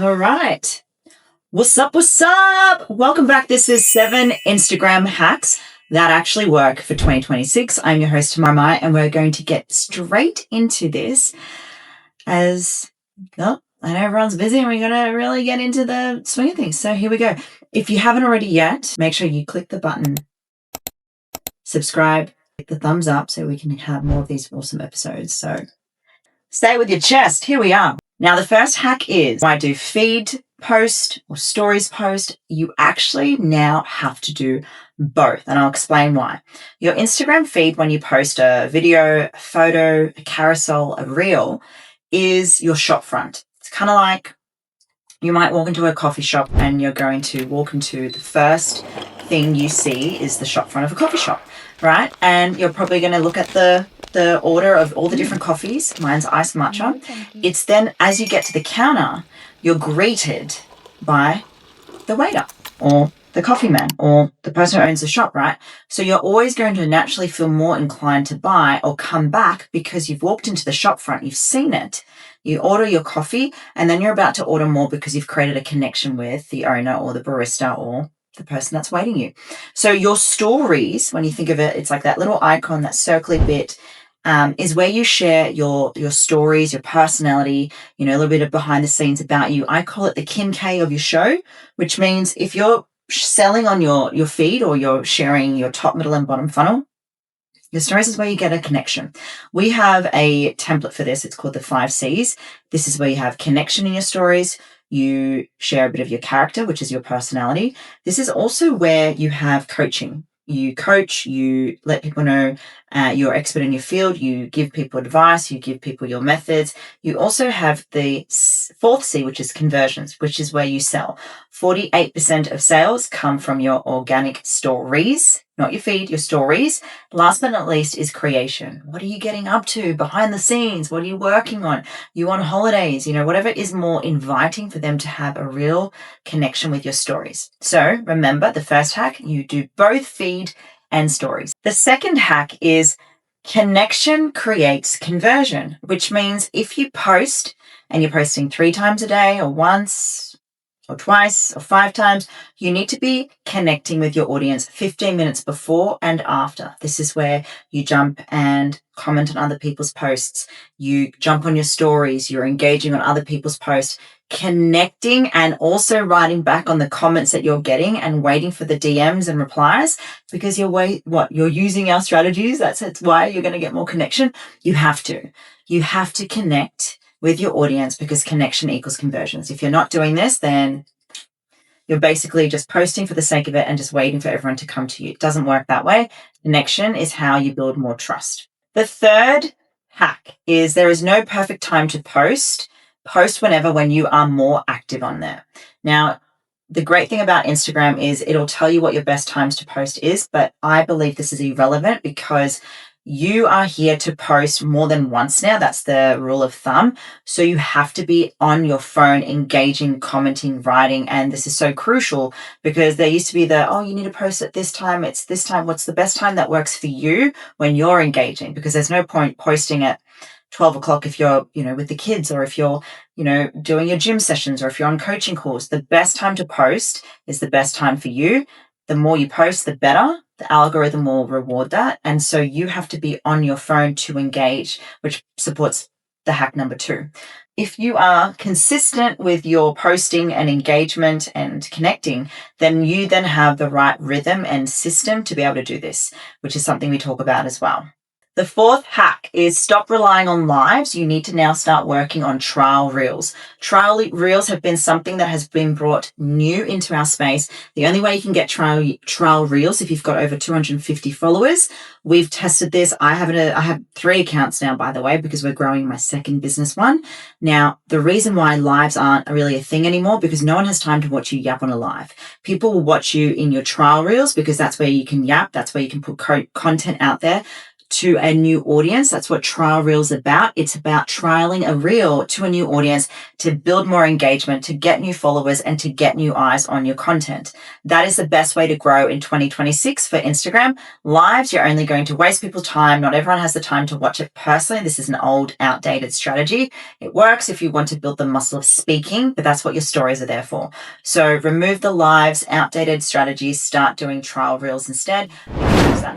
All right. What's up? What's up? Welcome back. This is 7 Instagram hacks that actually work for 2026. I'm your host, Tamara Meyer, and we're going to get straight into this as, well, I know everyone's busy and we're going to really get into the swing of things. So here we go. If you haven't already yet, make sure you click the button, subscribe, click the thumbs up so we can have more of these awesome episodes. So stay with your chest. Here we are. Now, the first hack is when I do feed post or stories post, you actually now have to do both. And I'll explain why. Your Instagram feed, when you post a video, a photo, a carousel, a reel, is your shop front. It's kind of like you might walk into a coffee shop and you're going to walk into the first thing you see is the shop front of a coffee shop, right? And you're probably going to look at the order of all the different coffees. Mine's iced matcha. It's then as you get to the counter, you're greeted by the waiter or the coffee man or the person who owns the shop, right? So you're always going to naturally feel more inclined to buy or come back because you've walked into the shop front, you've seen it, you order your coffee, and then you're about to order more because you've created a connection with the owner or the barista or the person that's waiting you. So your stories, when you think of it, it's like that little icon, that circly bit, is where you share your stories, your personality, a little bit of behind the scenes about you. I call it the Kim K of your show, which means if you're selling on your feed or you're sharing your top, middle, and bottom funnel, your stories is where you get a connection. We have a template for this. It's called the 5 C's. This is where you have connection in your stories. You share a bit of your character, which is your personality. This is also where you have coaching. You coach, you let people know you're expert in your field, you give people advice, you give people your methods. You also have the 4th C, which is conversions, which is where you sell. 48% of sales come from your organic stories, not your feed, your stories. Last but not least is creation. What are you getting up to behind the scenes? What are you working on? You on holidays, whatever is more inviting for them to have a real connection with your stories. So remember, the first hack, you do both feed and stories. The second hack is connection creates conversion, which means if you post and you're posting 3 times a day or once or twice or 5 times, you need to be connecting with your audience 15 minutes before and after. This is where you jump and comment on other people's posts. You jump on your stories. You're engaging on other people's posts, connecting and also writing back on the comments that you're getting and waiting for the DMs and replies because you're using our strategies. That's why you're going to get more connection. You have to connect with your audience because connection equals conversions. If you're not doing this, then you're basically just posting for the sake of it and just waiting for everyone to come to you. It doesn't work that way. Connection is how you build more trust. The third hack is there is no perfect time to post. Post when you are more active on there. Now, the great thing about Instagram is it'll tell you what your best times to post is, but I believe this is irrelevant because you are here to post more than once now. That's the rule of thumb. So you have to be on your phone, engaging, commenting, writing. And this is so crucial because there used to be you need to post at this time. It's this time. What's the best time that works for you when you're engaging? Because there's no point posting at 12 o'clock if you're, with the kids or if you're, doing your gym sessions or if you're on coaching calls. The best time to post is the best time for you. The more you post, the better. The algorithm will reward that. And so you have to be on your phone to engage, which supports the hack number 2. If you are consistent with your posting and engagement and connecting, then you then have the right rhythm and system to be able to do this, which is something we talk about as well. The 4th hack is stop relying on lives. You need to now start working on trial reels. Trial reels have been something that has been brought new into our space. The only way you can get trial reels if you've got over 250 followers. We've tested this. I have 3 accounts now, by the way, because we're growing my second business one. Now, the reason why lives aren't really a thing anymore because no one has time to watch you yap on a live. People will watch you in your trial reels because that's where you can yap. That's where you can put content out there. to a new audience. That's what trial reels about. It's about trialing a reel to a new audience to build more engagement, to get new followers, and to get new eyes on your content. That is the best way to grow in 2026 for Instagram. Lives, you're only going to waste people's time. Not everyone has the time to watch it personally. This is an old, outdated strategy. It works if you want to build the muscle of speaking, but that's what your stories are there for. So remove the lives, outdated strategies, start doing trial reels instead.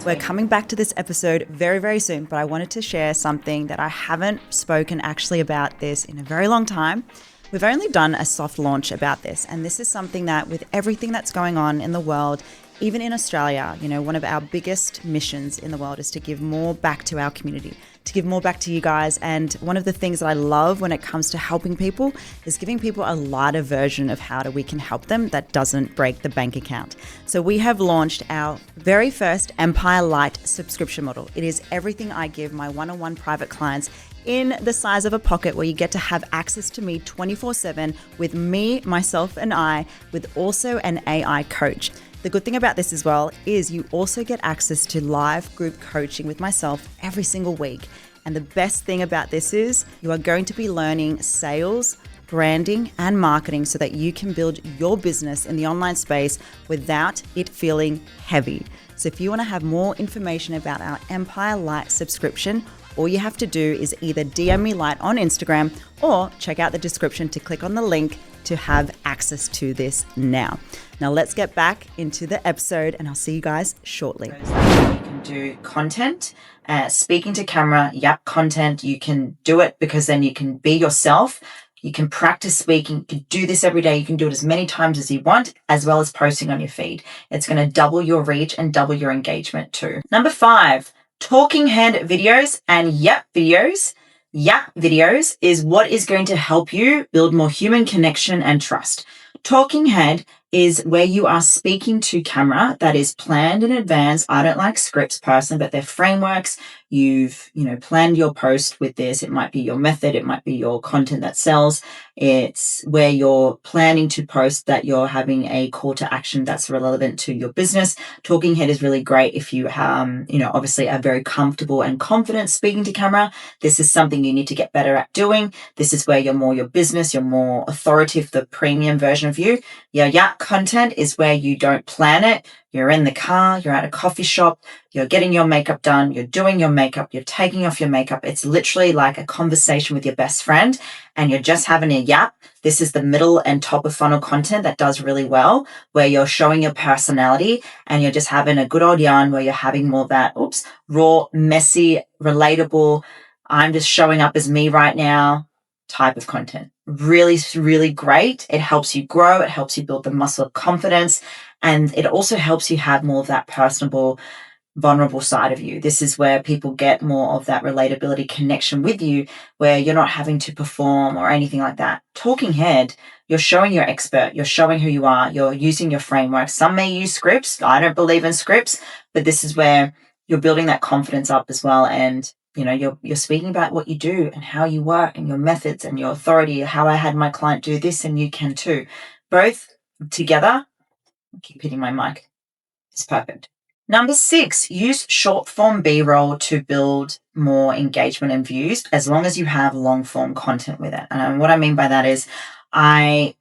We're coming back to this episode very, very soon, but I wanted to share something that I haven't spoken actually about this in a very long time. We've only done a soft launch about this, and this is something that with everything that's going on in the world, even in Australia, one of our biggest missions in the world is to give more back to our community, to give more back to you guys. And one of the things that I love when it comes to helping people is giving people a lighter version of how we can help them that doesn't break the bank account. So we have launched our very first Empire Light subscription model. It is everything I give my one-on-one private clients in the size of a pocket, where you get to have access to me 24/7 with me, myself, and I, with also an AI coach. The good thing about this as well is you also get access to live group coaching with myself every single week. And the best thing about this is you are going to be learning sales, branding, and marketing so that you can build your business in the online space without it feeling heavy. So if you want to have more information about our Empire Light subscription, all you have to do is either DM me Light on Instagram or check out the description to click on the link to have access to this now. Now let's get back into the episode, and I'll see you guys shortly. You can do content, speaking to camera, content. You can do it because then you can be yourself. You can practice speaking. You can do this every day. You can do it as many times as you want, as well as posting on your feed. It's going to double your reach and double your engagement too. Number 5, talking head videos and videos. Videos is what is going to help you build more human connection and trust. Talking head is where you are speaking to camera that is planned in advance. I don't like scripts personally, but they're frameworks. You've, planned your post with this. It might be your method. It might be your content that sells. It's where you're planning to post that you're having a call to action that's relevant to your business. Talking head is really great if you, obviously are very comfortable and confident speaking to camera. This is something you need to get better at doing. This is where you're more your business. You're more authoritative, the premium version of you. Content is where you don't plan it. You're in the car, you're at a coffee shop, you're getting your makeup done, you're doing your makeup, you're taking off your makeup. It's literally like a conversation with your best friend and you're just having a yap. This is the middle and top of funnel content that does really well, where you're showing your personality and you're just having a good old yarn, where you're having more of that, raw, messy, relatable, I'm just showing up as me right now type of content. Really, really great. It helps you grow. It helps you build the muscle of confidence. And it also helps you have more of that personable, vulnerable side of you. This is where people get more of that relatability connection with you, where you're not having to perform or anything like that. Talking head, you're showing you're expert. You're showing who you are. You're using your framework. Some may use scripts. I don't believe in scripts, but this is where you're building that confidence up as well. And you're speaking about what you do and how you work and your methods and your authority, how I had my client do this and you can too. Both together. I keep hitting my mic. It's perfect. Number 6, use short form B-roll to build more engagement and views, as long as you have long form content with it. And what I mean by that is I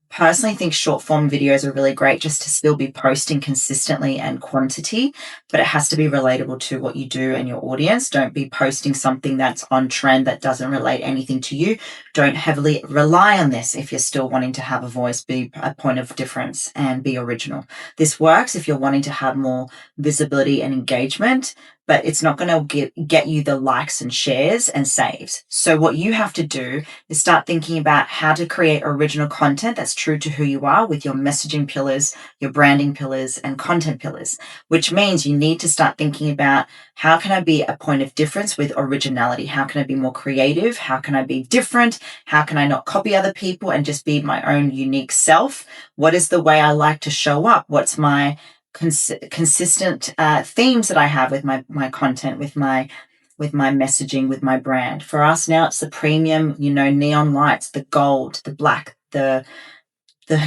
personally think short form videos are really great just to still be posting consistently and quantity, but it has to be relatable to what you do and your audience. Don't be posting something that's on trend that doesn't relate anything to you. Don't heavily rely on this if you're still wanting to have a voice, be a point of difference and be original. This works if you're wanting to have more visibility and engagement, but it's not going to get you the likes and shares and saves. So what you have to do is start thinking about how to create original content that's true to who you are with your messaging pillars, your branding pillars, and content pillars, which means you need to start thinking about how can I be a point of difference with originality? How can I be more creative? How can I be different? How can I not copy other people and just be my own unique self? What is the way I like to show up? What's my consistent themes that I have with my content, with my messaging, with my brand? For us now, it's the premium, neon lights, the gold, the black, the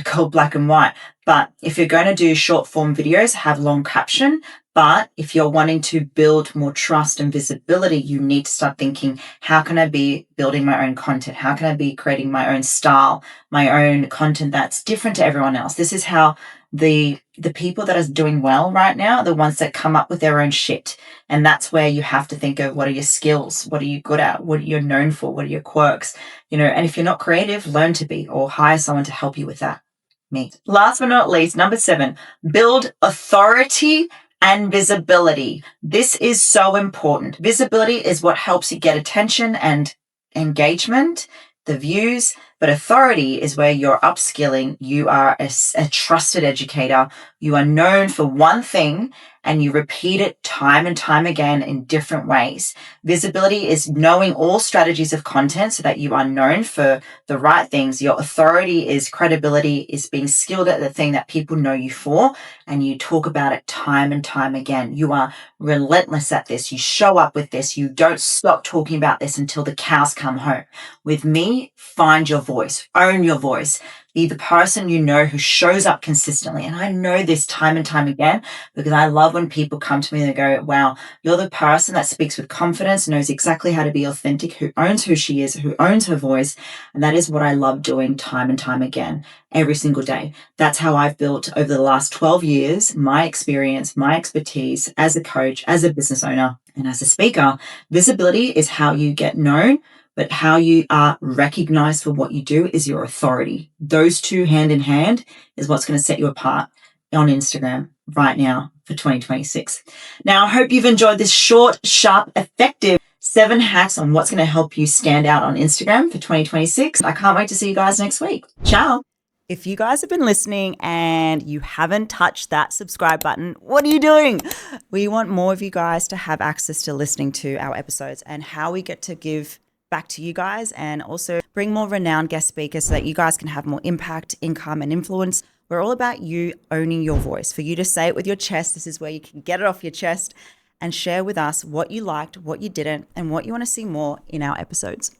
gold, black and white. But if you're going to do short form videos, have long caption, But if you're wanting to build more trust and visibility, you need to start thinking, how can I be building my own content? How can I be creating my own style, my own content that's different to everyone else? This is how the people that are doing well right now are the ones that come up with their own shit. And that's where you have to think of, what are your skills? What are you good at? What are you known for? What are your quirks? And if you're not creative, learn to be, or hire someone to help you with that. Me. Last but not least, number 7, build authority and visibility. This is so important. Visibility is what helps you get attention and engagement, the views, but authority is where you're upskilling. You are a trusted educator. You are known for one thing and you repeat it time and time again in different ways. Visibility is knowing all strategies of content so that you are known for the right things. Your authority is credibility, is being skilled at the thing that people know you for, and you talk about it time and time again. You are relentless at this. You show up with this. You don't stop talking about this until the cows come home. With me, find your voice, own your voice. Be the person who shows up consistently. And I know this time and time again because I love when people come to me and they go, wow, you're the person that speaks with confidence, knows exactly how to be authentic, who owns who she is, who owns her voice. And that is what I love doing time and time again, every single day. That's how I've built over the last 12 years, my experience, my expertise as a coach, as a business owner, and as a speaker. Visibility is how you get known, but how you are recognized for what you do is your authority. Those two hand in hand is what's going to set you apart on Instagram right now for 2026. Now, I hope you've enjoyed this short, sharp, effective 7 hacks on what's going to help you stand out on Instagram for 2026. I can't wait to see you guys next week. Ciao. If you guys have been listening and you haven't touched that subscribe button, what are you doing? We want more of you guys to have access to listening to our episodes and how we get to give back to you guys and also bring more renowned guest speakers so that you guys can have more impact, income, and influence. We're all about you owning your voice, for you to say it with your chest. This is where you can get it off your chest and share with us what you liked, what you didn't, and what you want to see more in our episodes.